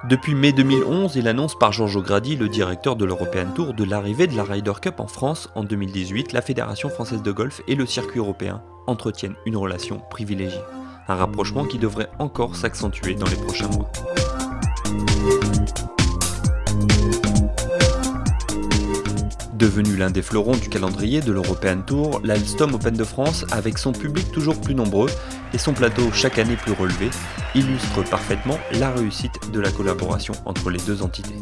Depuis mai 2011, il annonce par Georges Grady, le directeur de l'European Tour, de l'arrivée de la Ryder Cup en France en 2018. La Fédération française de golf et le circuit européen entretiennent une relation privilégiée. Un rapprochement qui devrait encore s'accentuer dans les prochains mois. Devenu l'un des fleurons du calendrier de l'European Tour, l'Alstom Open de France, avec son public toujours plus nombreux et son plateau chaque année plus relevé, illustre parfaitement la réussite de la collaboration entre les deux entités.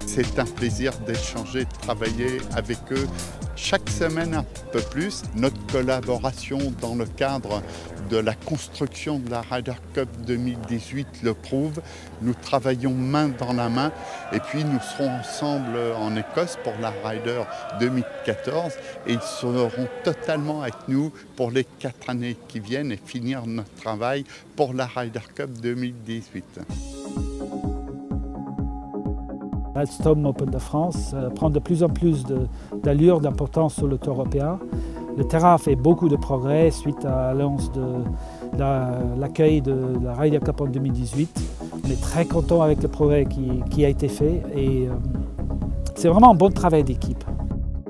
C'est un plaisir d'échanger, de travailler avec eux chaque semaine un peu plus. Notre collaboration dans le cadre de la construction de la Ryder Cup 2018 le prouve. Nous travaillons main dans la main et puis nous serons ensemble en Écosse pour la Ryder 2014 et ils seront totalement avec nous pour les 4 années qui viennent et finir notre travail pour la Ryder Cup 2018. L'Alstom Open de France prend de plus en plus d'allure, d'importance sur le tour européen. Le terrain a fait beaucoup de progrès suite à l'annonce de l'accueil de la Ryder Cup en 2018. On est très content avec le progrès qui a été fait et c'est vraiment un bon travail d'équipe.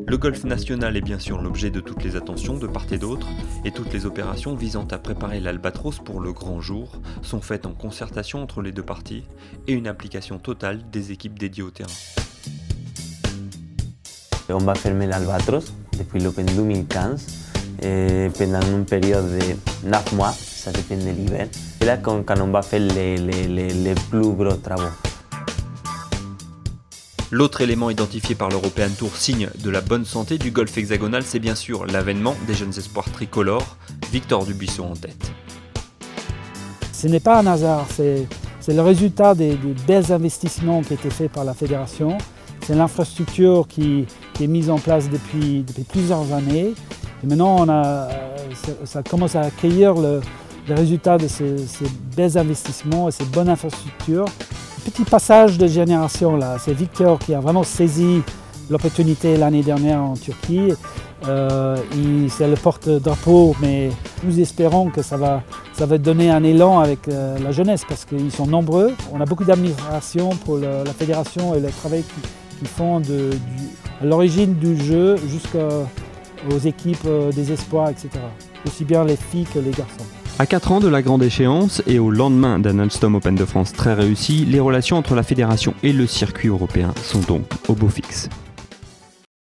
Le golf national est bien sûr l'objet de toutes les attentions de part et d'autre, et toutes les opérations visant à préparer l'Albatros pour le grand jour sont faites en concertation entre les deux parties et une implication totale des équipes dédiées au terrain. On va fermer l'Albatros depuis l'Open 2015 pendant une période de 9 mois, ça dépend de l'hiver. C'est là quand on va faire les plus gros travaux. L'autre élément identifié par l'European Tour signe de la bonne santé du golf hexagonal, c'est bien sûr l'avènement des jeunes espoirs tricolores, Victor Dubuisson en tête. Ce n'est pas un hasard, c'est le résultat des bels investissements qui ont été faits par la fédération. C'est l'infrastructure qui est mise en place depuis plusieurs années. Et maintenant, ça commence à accueillir le résultat de ces bels investissements et ces bonnes infrastructures. Petit passage de génération là, c'est Victor qui a vraiment saisi l'opportunité l'année dernière en Turquie. C'est le porte-drapeau, mais nous espérons que ça va donner un élan avec la jeunesse parce qu'ils sont nombreux. On a beaucoup d'admiration pour la fédération et le travail qu'ils font à l'origine du jeu jusqu'aux équipes des espoirs, etc. Aussi bien les filles que les garçons. À 4 ans de la grande échéance et au lendemain d'un Alstom Open de France très réussi, les relations entre la fédération et le circuit européen sont donc au beau fixe.